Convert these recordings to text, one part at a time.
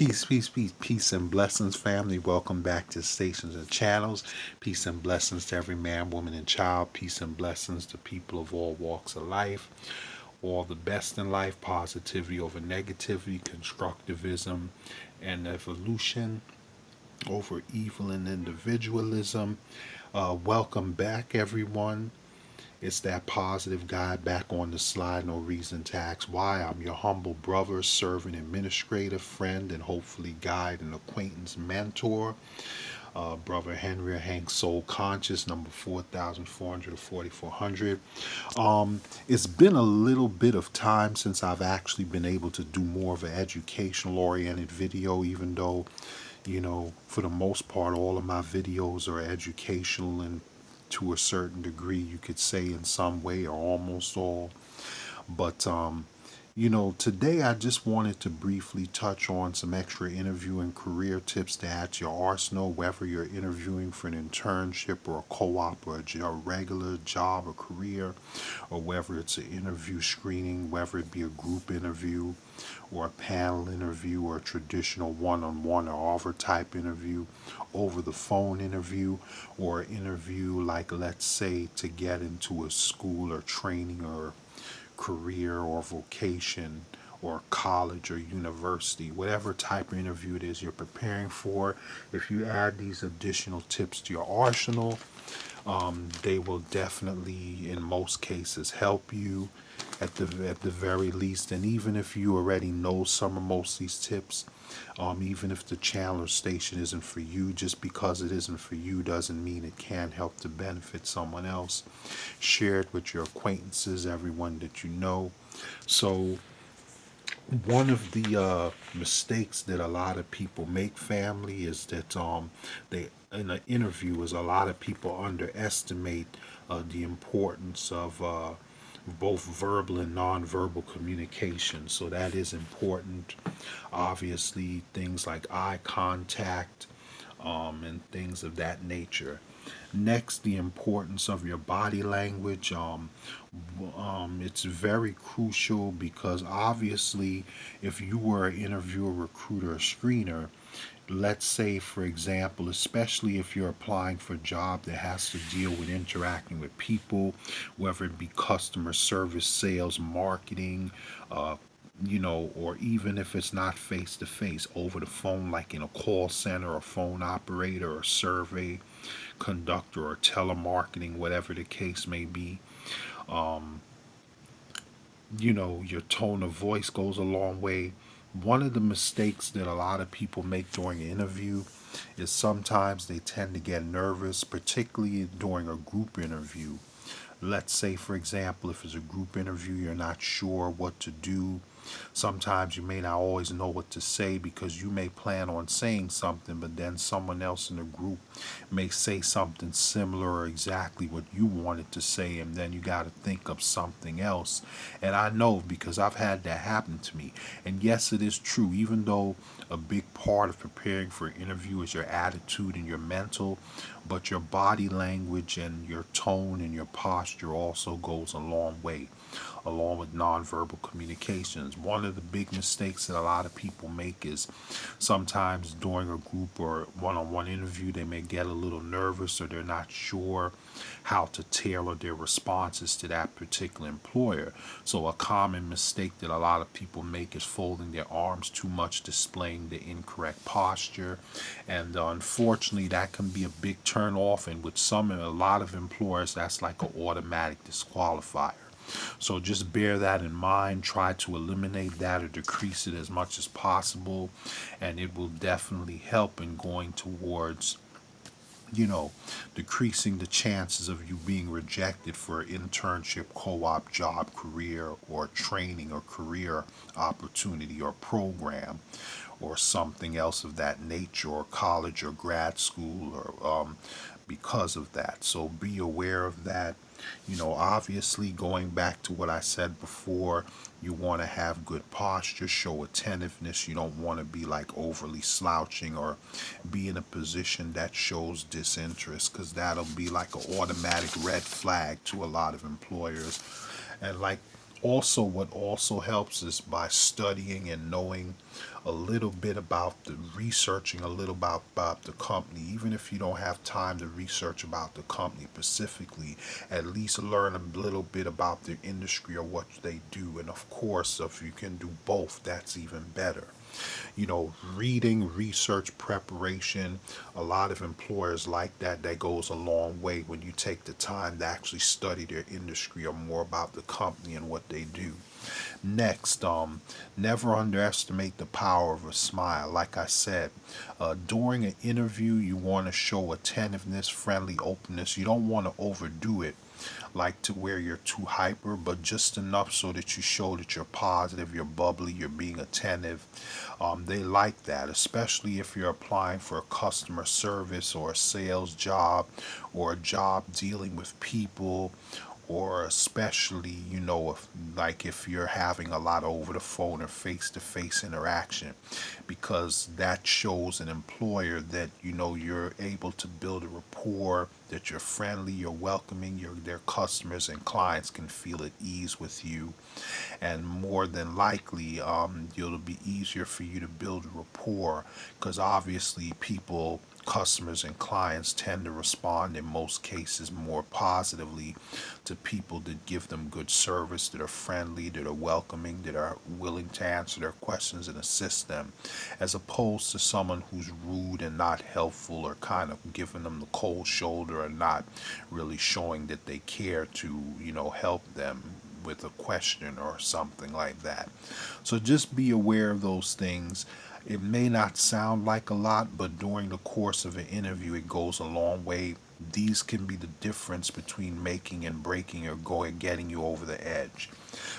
Peace and blessings, family. Welcome back to Stations and Channels. Peace and blessings to every man, woman, and child. Peace and blessings to people of all walks of life. All the best in life, positivity over negativity, constructivism and evolution over evil and individualism. Welcome back, everyone. It's that positive guy back on the slide. No reason to ask why. I'm your humble brother, servant, administrator, friend, and hopefully guide and acquaintance mentor. Brother Henry Hank Soul Conscious, number 4400 to 4400. It's been a little bit of time since I've actually been able to do more of an educational oriented video, even though, for the most part, all of my videos are educational and to a certain degree, you could say in some way, or almost all. But today I just wanted to briefly touch on some extra interview and career tips to add to your arsenal, whether you're interviewing for an internship or a co-op or a regular job or career, or whether it's an interview screening, whether it be a group interview or a panel interview or a traditional one-on-one or offer type interview, over the phone interview, or interview like, let's say, to get into a school or training or career or vocation or college or university, whatever type of interview it is you're preparing for. If you add these additional tips to your arsenal, they will definitely, in most cases, help you at the very least. And even if you already know some or most of these tips, even if the channel or station isn't for you, just because it isn't for you doesn't mean it can't help to benefit someone else. Share it with your acquaintances, everyone that you know. So, one of the mistakes that a lot of people make, family, is that they in an interview is a lot of people underestimate the importance of both verbal and nonverbal communication. So that is important. Obviously, things like eye contact and things of that nature. Next, the importance of your body language. It's very crucial because obviously, if you were an interviewer, recruiter, or screener, let's say, for example, especially if you're applying for a job that has to deal with interacting with people, whether it be customer service, sales, marketing, or even if it's not face to face, over the phone, like in a call center, a phone operator, or survey conductor, or telemarketing, whatever the case may be, your tone of voice goes a long way. One of the mistakes that a lot of people make during an interview is sometimes they tend to get nervous, particularly during a group interview. Let's say, for example, if it's a group interview, you're not sure what to do. Sometimes you may not always know what to say because you may plan on saying something, but then someone else in the group may say something similar or exactly what you wanted to say, and then you got to think of something else. And I know because I've had that happen to me. And yes, it is true, even though a big part of preparing for an interview is your attitude and your mental, but your body language and your tone and your posture also goes a long way, along with nonverbal communications. One of the big mistakes that a lot of people make is sometimes during a group or one-on-one interview, they may get a little nervous or they're not sure how to tailor their responses to that particular employer. So a common mistake that a lot of people make is folding their arms too much, displaying the incorrect posture. And unfortunately, that can be a big turn off. And with some, a lot of employers, that's like an automatic disqualifier. So just bear that in mind. Try to eliminate that or decrease it as much as possible, and it will definitely help in going towards, decreasing the chances of you being rejected for an internship, co-op, job, career, or training or career opportunity or program or something else of that nature, or college or grad school, or because of that. So be aware of that. Obviously, going back to what I said before, you want to have good posture, show attentiveness. You don't want to be like overly slouching or be in a position that shows disinterest, because that'll be like an automatic red flag to a lot of employers. And like Also, what also helps is by studying and knowing a little bit about the researching a little about the company. Even if you don't have time to research about the company specifically, at least learn a little bit about their industry or what they do. And of course, if you can do both, that's even better. Reading, research, preparation, a lot of employers like that. That goes a long way when you take the time to actually study their industry or more about the company and what they do. Next, never underestimate the power of a smile. Like I said, during an interview, you want to show attentiveness, friendly openness. You don't want to overdo it, like to where you're too hyper, but just enough so that you show that you're positive, you're bubbly, you're being attentive. They like that, especially if you're applying for a customer service or a sales job or a job dealing with people, or especially, if you're having a lot of over the phone or face to face interaction, because that shows an employer that you're able to build a rapport, that you're friendly, you're welcoming, their customers and clients can feel at ease with you. And more than likely, it'll be easier for you to build a rapport, because obviously people, customers and clients tend to respond in most cases more positively to people that give them good service, that are friendly, that are welcoming, that are willing to answer their questions and assist them, as opposed to someone who's rude and not helpful, or kind of giving them the cold shoulder and not really showing that they care to help them with a question or something like that. So just be aware of those things. It may not sound like a lot, but during the course of an interview, it goes a long way. These can be the difference between making and breaking, or going getting you over the edge.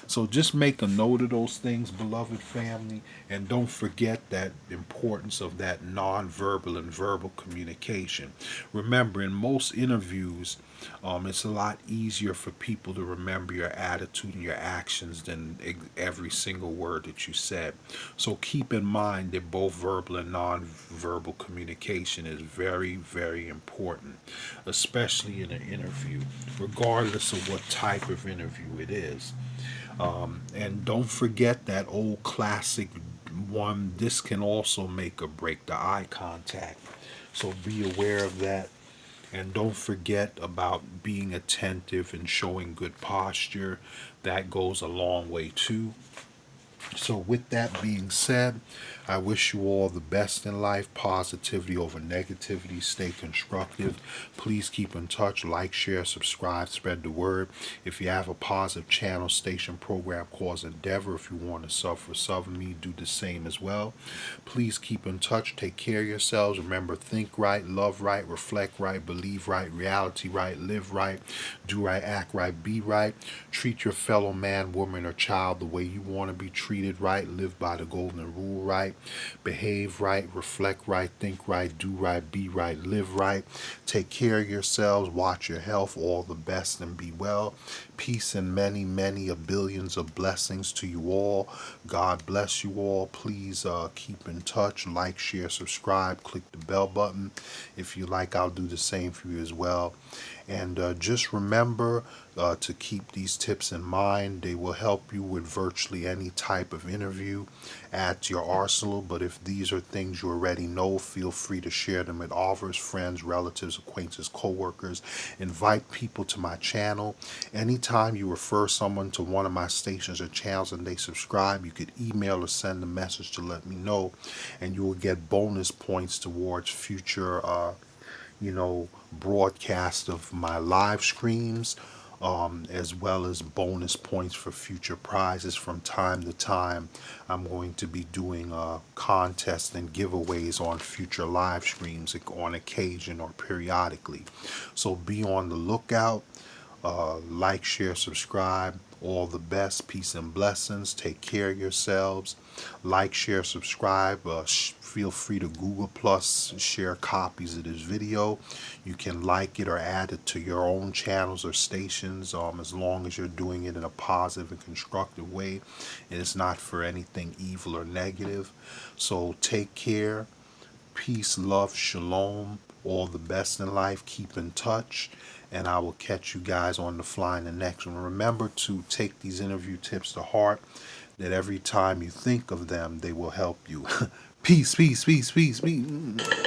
So just make a note of those things, beloved family, and don't forget that importance of that nonverbal and verbal communication. Remember, in most interviews, it's a lot easier for people to remember your attitude and your actions than every single word that you said. So keep in mind that both verbal and nonverbal communication is very, very important, especially in an interview, regardless of what type of interview it is. And don't forget that old classic one, this can also make or break the eye contact. So be aware of that. And don't forget about being attentive and showing good posture. That goes a long way too. So, with that being said, I wish you all the best in life. Positivity over negativity. Stay constructive. Please keep in touch. Like, share, subscribe, spread the word. If you have a positive channel, station, program, cause, endeavor, if you want to suffer me, do the same as well. Please keep in touch. Take care of yourselves. Remember, think right, love right, reflect right, believe right, reality right, live right, do right, act right, be right. Treat your fellow man, woman, or child the way you want to be treated right. Live by the golden rule right. Behave right, reflect right, think right, do right, be right, live right. Take care of yourselves, watch your health, all the best, and be well. Peace and many, many billions of blessings to you all. God bless you all. Please keep in touch, like, share, subscribe, click the bell button. If you like, I'll do the same for you as well. And just remember to keep these tips in mind. They will help you with virtually any type of interview. Add to your arsenal. But if these are things you already know, feel free to share them with others, friends, relatives, acquaintances, co-workers. Invite people to my channel. Anytime you refer someone to one of my stations or channels and they subscribe, you could email or send a message to let me know, and you will get bonus points towards future broadcast of my live streams, as well as bonus points for future prizes. From time to time, I'm going to be doing contests and giveaways on future live streams on occasion or periodically. So be on the lookout. Like, share, subscribe. All the best. Peace and blessings. Take care of yourselves. Like, share, subscribe. Feel free to Google Plus, share copies of this video. You can like it or add it to your own channels or stations, as long as you're doing it in a positive and constructive way, and it's not for anything evil or negative. So take care. Peace, love, shalom. All the best in life. Keep in touch. and I will catch you guys on the fly in the next one. Remember to take these interview tips to heart, that every time you think of them, they will help you. Peace, peace, peace, peace, peace.